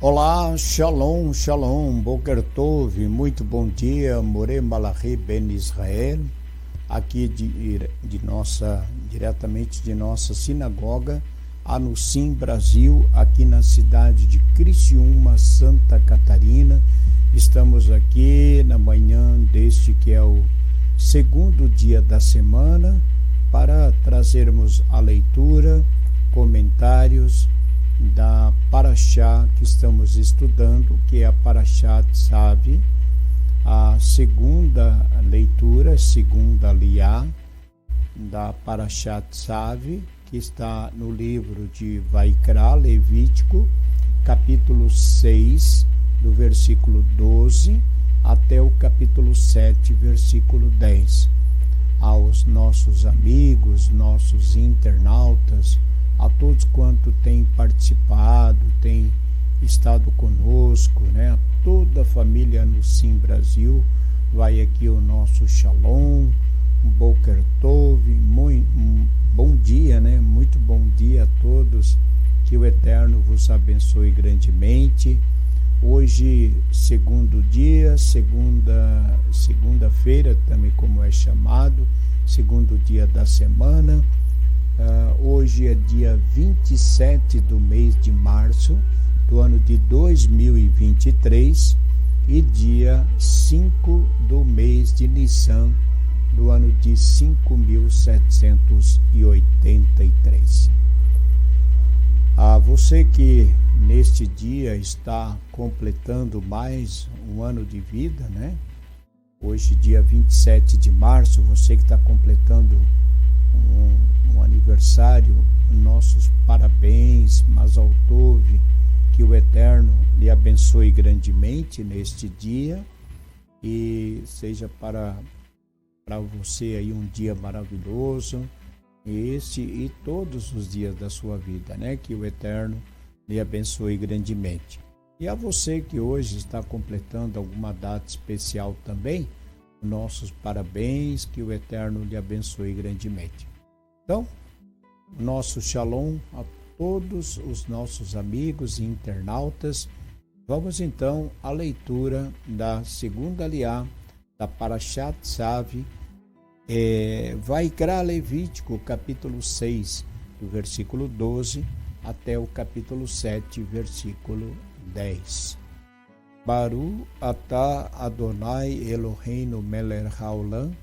Olá, Shalom, Shalom, Boker Tov, muito bom dia, Moreh Malachi Ben Israel, aqui diretamente de nossa sinagoga, Anusim Brasil, aqui na cidade de Criciúma, Santa Catarina. Estamos aqui na manhã deste que é o segundo dia da semana, para trazermos a leitura, comentários da Parashá que estamos estudando, que é a Parashá Tzavi, a segunda leitura, segunda Liá da Parashá Tzavi, que está no livro de Vaikra, Levítico, capítulo 6, do versículo 12 até o capítulo 7, versículo 10. Aos nossos amigos, nossos internautas, a todos quanto têm participado, têm estado conosco, né? A toda a família Anusim Brasil, vai aqui o nosso Shalom, um Boker Tov, um bom dia, né? Muito bom dia a todos, que o Eterno vos abençoe grandemente. Hoje, segundo dia, segunda-feira, também como é chamado, segundo dia da semana. Hoje é dia 27 do mês de março do ano de 2023 e dia 5 do mês de Nissan do ano de 5783. A você que neste dia está completando mais um ano de vida, né? Hoje, dia 27 de março, você que está completando um aniversário, nossos parabéns, Mazal Tov, que o Eterno lhe abençoe grandemente neste dia e seja para você aí um dia maravilhoso, este e todos os dias da sua vida, né? Que o Eterno lhe abençoe grandemente. E a você que hoje está completando alguma data especial também, nossos parabéns, que o Eterno lhe abençoe grandemente. Então, nosso Shalom a todos os nossos amigos e internautas. Vamos então à leitura da segunda Liá, da Parashá Tzavi, Vaikra Levítico, capítulo 6, do versículo 12 até o capítulo 7, versículo 10. Baru atah Adonai Eloheinu melech haolam,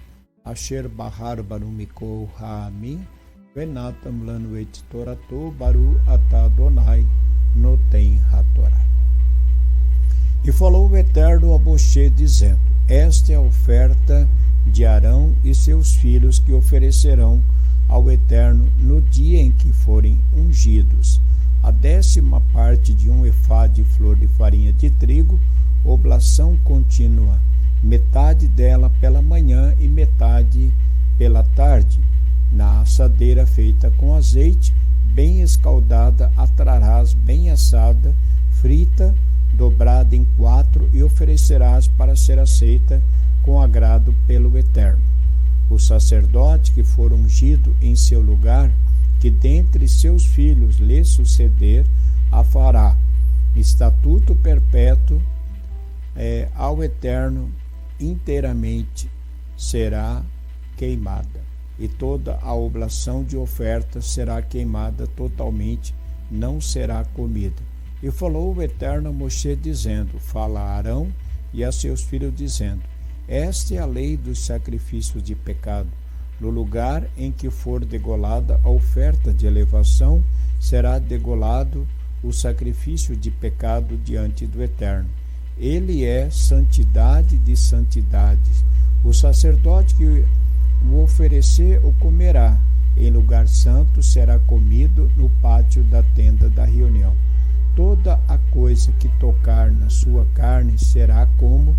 asher bahar banu mikol ha'amim, venatam lanu et torato, baru atah Adonai noten hatorá. E falou o Eterno a Moshe, dizendo: esta é a oferta de Arão e seus filhos que oferecerão ao Eterno no dia em que forem ungidos: a 10ª parte de um efá de flor de farinha de trigo, oblação contínua, metade dela pela manhã e metade pela tarde. Na assadeira feita com azeite, bem escaldada, a trarás bem assada, frita, dobrada em 4, e oferecerás para ser aceita com agrado pelo Eterno. O sacerdote que for ungido em seu lugar, que dentre seus filhos lhe suceder, a fará. Estatuto perpétuo ao Eterno, inteiramente será queimada, e toda a oblação de oferta será queimada totalmente, não será comida. E falou o Eterno a Moshe, dizendo: fala a Arão e a seus filhos, dizendo: esta é a lei dos sacrifícios de pecado. No lugar em que for degolada a oferta de elevação, será degolado o sacrifício de pecado diante do Eterno. Ele é santidade de santidades. O sacerdote que o oferecer o comerá. Em lugar santo será comido no pátio da tenda da reunião. Toda a coisa que tocar na sua carne será como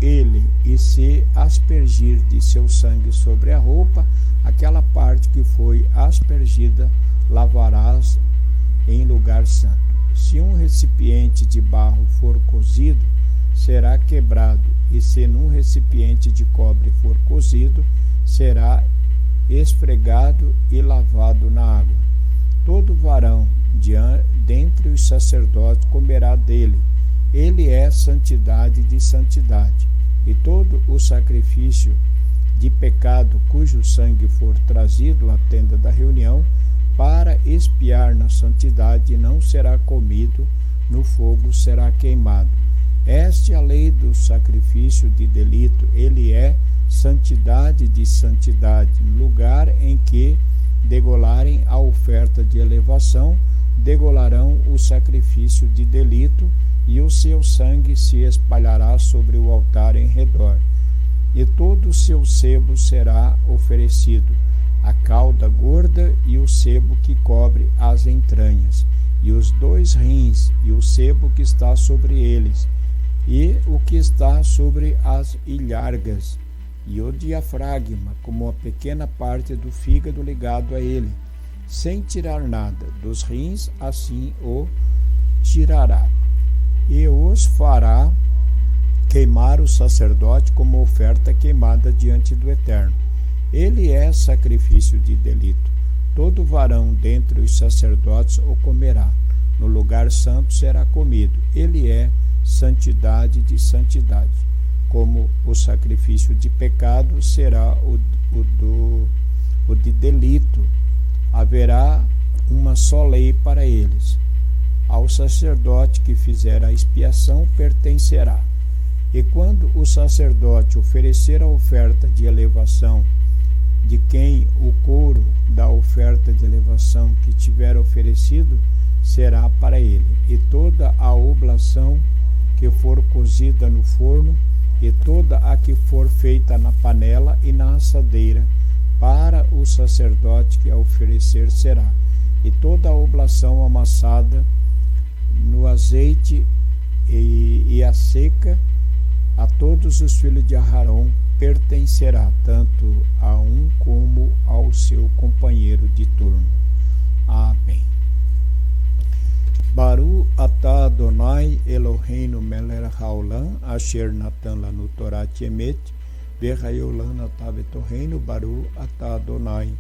ele, e se aspergir de seu sangue sobre a roupa, aquela parte que foi aspergida lavarás em lugar santo. Se um recipiente de barro for cozido, será quebrado, e se num recipiente de cobre for cozido, será esfregado e lavado na água. Todo varão dentre os sacerdotes comerá dele. Ele é santidade de santidade. E todo o sacrifício de pecado cujo sangue for trazido à tenda da reunião para expiar na santidade não será comido, no fogo será queimado. Esta é a lei do sacrifício de delito. Ele é santidade de santidade, lugar em que degolarem a oferta de elevação, degolarão o sacrifício de delito, e o seu sangue se espalhará sobre o altar em redor. E todo o seu sebo será oferecido, a cauda gorda e o sebo que cobre as entranhas, e os 2 rins, e o sebo que está sobre eles, e o que está sobre as ilhargas, e o diafragma, como a pequena parte do fígado ligado a ele, sem tirar nada dos rins, assim o tirará. E os fará queimar o sacerdote como oferta queimada diante do Eterno. Ele é sacrifício de delito. Todo varão dentre os sacerdotes o comerá. No lugar santo será comido. Ele é santidade de santidade. Como o sacrifício de pecado será o de delito. Haverá uma só lei para eles. Ao sacerdote que fizer a expiação pertencerá. E quando o sacerdote oferecer a oferta de elevação, de quem o couro da oferta de elevação que tiver oferecido será para ele, e toda a oblação que for cozida no forno, e toda a que for feita na panela e na assadeira, para o sacerdote que a oferecer será, e toda a oblação amassada no azeite e a seca, a todos os filhos de Aarão pertencerá, tanto a um como ao seu companheiro de turno. Amém. Baru atah Adonai Eloheinu melech haolam asher natan lanu Torat emet v'chayou lanu atah v'torreinu Baru atah Adonai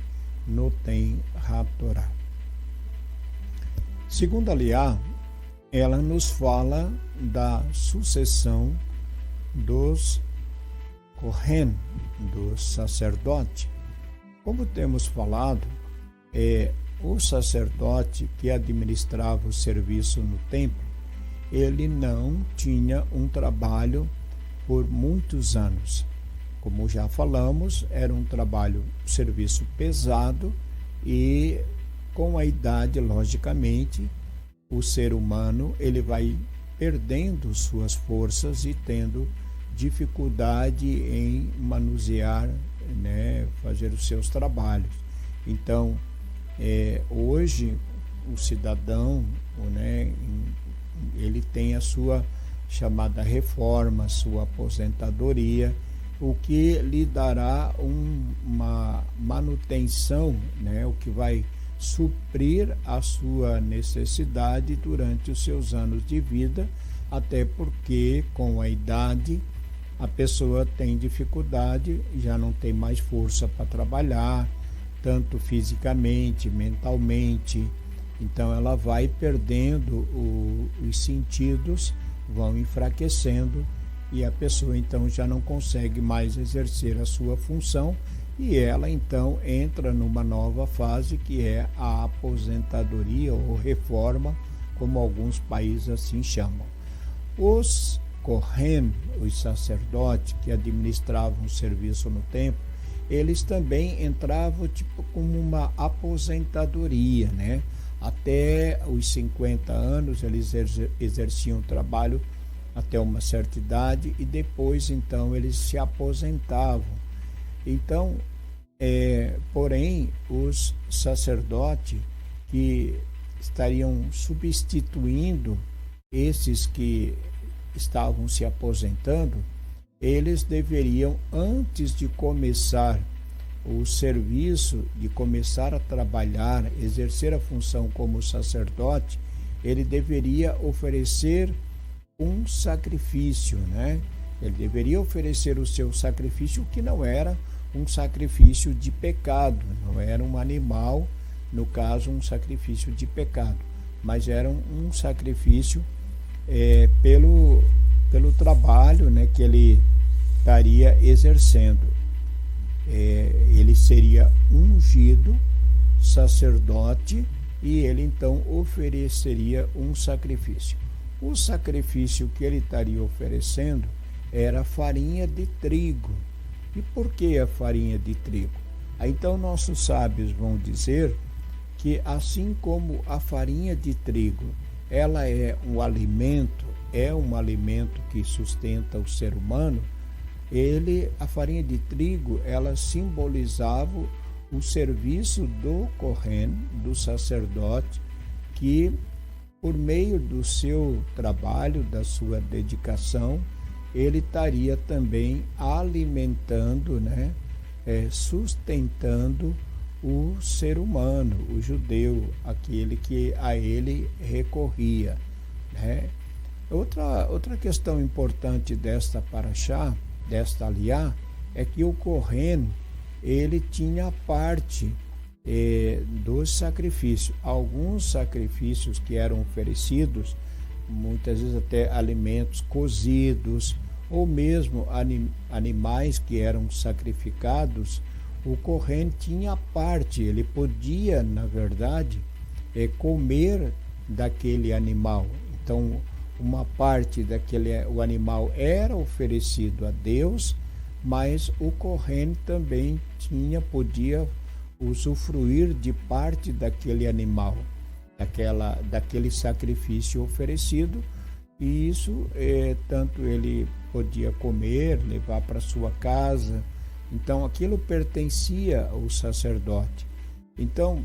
noten haTorá. Segundo a Liá, ela nos fala da sucessão dos Kohen, do sacerdote. Como temos falado, o sacerdote que administrava o serviço no templo, ele não tinha um trabalho por muitos anos. Como já falamos, era um trabalho, serviço pesado, e com a idade, logicamente, o ser humano ele vai perdendo suas forças e tendo dificuldade em manusear, fazer os seus trabalhos. Então, hoje o cidadão, ele tem a sua chamada reforma, sua aposentadoria, o que lhe dará uma manutenção, o que vai suprir a sua necessidade durante os seus anos de vida, até porque com a idade a pessoa tem dificuldade, já não tem mais força para trabalhar, tanto fisicamente, mentalmente, então ela vai perdendo os sentidos, vão enfraquecendo, e a pessoa então já não consegue mais exercer a sua função, e ela então entra numa nova fase, que é a aposentadoria ou reforma, como alguns países assim chamam. Os Kohen, os sacerdotes que administravam o serviço no templo, eles também entravam como uma aposentadoria, Até os 50 anos eles exerciam o trabalho até uma certa idade, e depois então eles se aposentavam. Então, porém, os sacerdotes que estariam substituindo esses que estavam se aposentando, eles deveriam, antes de começar o serviço, de começar a trabalhar, exercer a função como sacerdote, ele deveria oferecer um sacrifício, Ele deveria oferecer o seu sacrifício, que não era um sacrifício de pecado, não era um animal, no caso, um sacrifício de pecado, mas era um sacrifício pelo trabalho, né, que ele estaria exercendo. Ele seria ungido sacerdote e ele então ofereceria um sacrifício. O sacrifício que ele estaria oferecendo era farinha de trigo. E por que a farinha de trigo? Então nossos sábios vão dizer que assim como a farinha de trigo, ela é um alimento que sustenta o ser humano, a farinha de trigo, ela simbolizava o serviço do Kohen, do sacerdote, que por meio do seu trabalho, da sua dedicação, ele estaria também alimentando, né, sustentando o ser humano, o judeu, aquele que a ele recorria, né? Outra questão importante desta paraxá, desta aliá, é que o Kohen, ele tinha parte dos sacrifícios. Alguns sacrifícios que eram oferecidos, muitas vezes até alimentos cozidos, ou mesmo animais que eram sacrificados, o Kohen tinha parte, ele podia, na verdade, comer daquele animal. Então, uma parte o animal era oferecido a Deus, mas o Kohen também podia usufruir de parte daquele animal, daquele sacrifício oferecido, e isso tanto ele podia comer, levar para sua casa. Então aquilo pertencia ao sacerdote. Então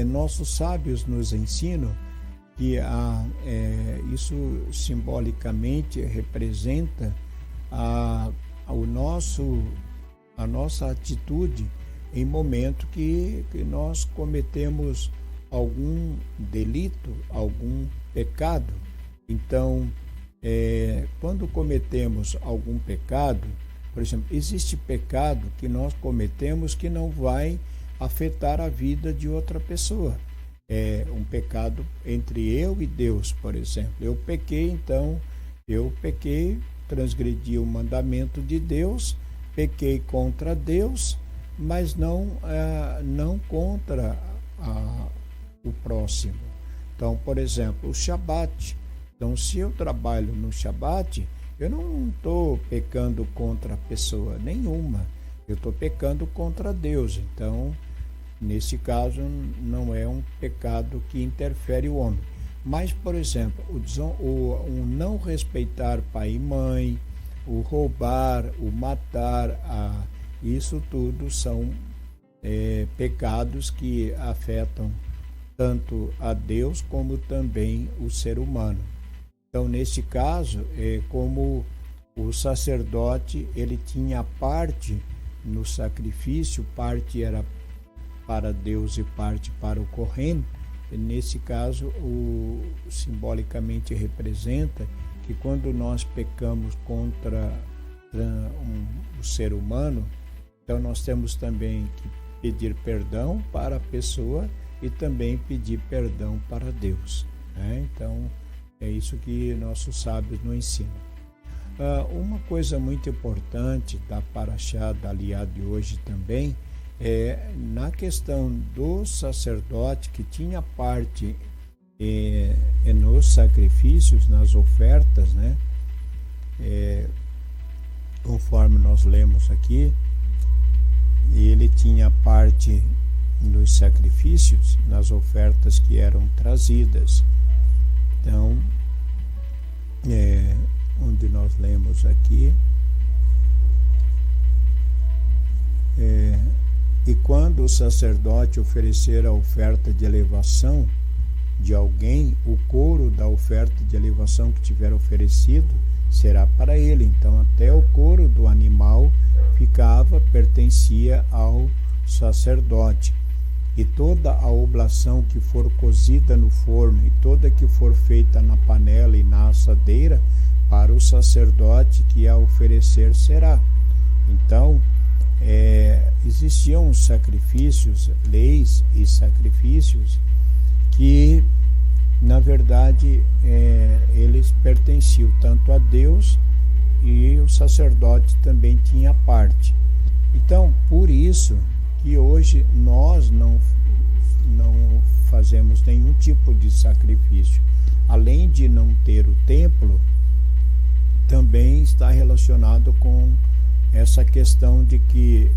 nossos sábios nos ensinam que isso simbolicamente representa a nossa atitude em momento que nós cometemos algum delito, algum pecado. Então, quando cometemos algum pecado, por exemplo, existe pecado que nós cometemos que não vai afetar a vida de outra pessoa. É um pecado entre eu e Deus, por exemplo. Eu pequei, transgredi o mandamento de Deus, pequei contra Deus, mas não contra o próximo. Então, por exemplo, o Shabat. Então, se eu trabalho no Shabat, eu não estou pecando contra pessoa nenhuma, eu estou pecando contra Deus. Então, nesse caso, não é um pecado que interfere o homem. Mas, por exemplo, o não respeitar pai e mãe, o roubar, o matar, isso tudo são pecados que afetam tanto a Deus como também o ser humano. Então, nesse caso, como o sacerdote, ele tinha parte no sacrifício, parte era para Deus e parte para o Kohen. Nesse caso, simbolicamente representa que quando nós pecamos contra o ser humano, então nós temos também que pedir perdão para a pessoa e também pedir perdão para Deus, né? Então, é isso que nossos sábios nos ensinam. Uma coisa muito importante da paraxá da aliá de hoje também na questão do sacerdote que tinha parte nos sacrifícios, nas ofertas, né? Conforme nós lemos aqui, ele tinha parte nos sacrifícios, nas ofertas que eram trazidas. Então, onde nós lemos aqui, e quando o sacerdote oferecer a oferta de elevação de alguém, o couro da oferta de elevação que tiver oferecido será para ele. Então, até o couro do animal pertencia ao sacerdote. E toda a oblação que for cozida no forno e toda que for feita na panela e na assadeira, para o sacerdote que a oferecer será. Então, existiam sacrifícios, leis e sacrifícios que, na verdade, eles pertenciam tanto a Deus, e o sacerdote também tinha parte. Então, por isso que hoje nós não fazemos nenhum tipo de sacrifício. Além de não ter o templo, também está relacionado com essa questão de que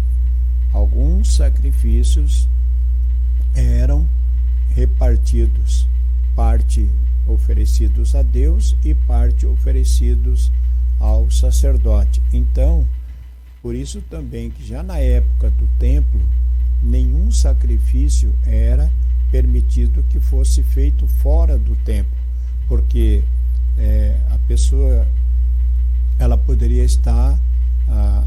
alguns sacrifícios eram repartidos, parte oferecidos a Deus e parte oferecidos ao sacerdote. Então, por isso também que já na época do templo, nenhum sacrifício era permitido que fosse feito fora do templo, porque a pessoa, ela poderia estar,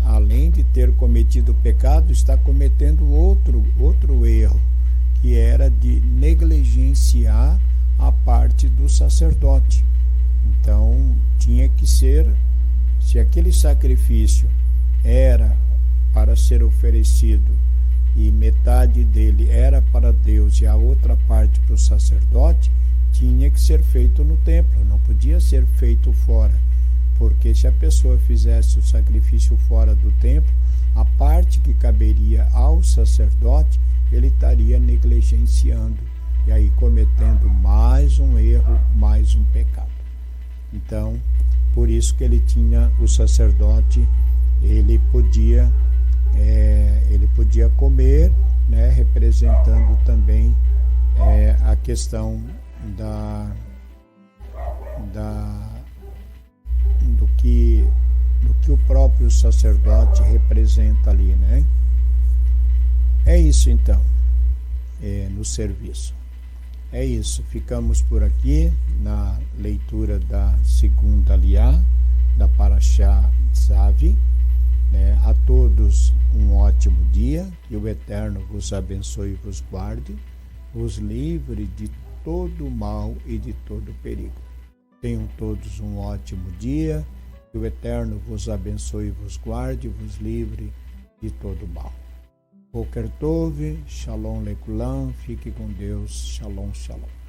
além de ter cometido o pecado, está cometendo outro erro, que era de negligenciar a parte do sacerdote. Então, tinha que ser, se aquele sacrifício era para ser oferecido e metade dele era para Deus e a outra parte para o sacerdote, tinha que ser feito no templo, não podia ser feito fora, porque se a pessoa fizesse o sacrifício fora do templo, a parte que caberia ao sacerdote, ele estaria negligenciando e aí cometendo mais um erro, mais um pecado. Então, por isso que ele tinha, o sacerdote, ele podia comer, né, representando também a questão do que o próprio sacerdote representa ali, né? É isso então, no serviço. É isso, ficamos por aqui na leitura da segunda aliá, da Parashá Zavi. A todos um ótimo dia, que o Eterno vos abençoe e vos guarde, vos livre de todo mal e de todo perigo. Tenham todos um ótimo dia, que o Eterno vos abençoe e vos guarde, vos livre de todo mal. Boker Tov, Shalom Lekulam, fique com Deus, Shalom, Shalom.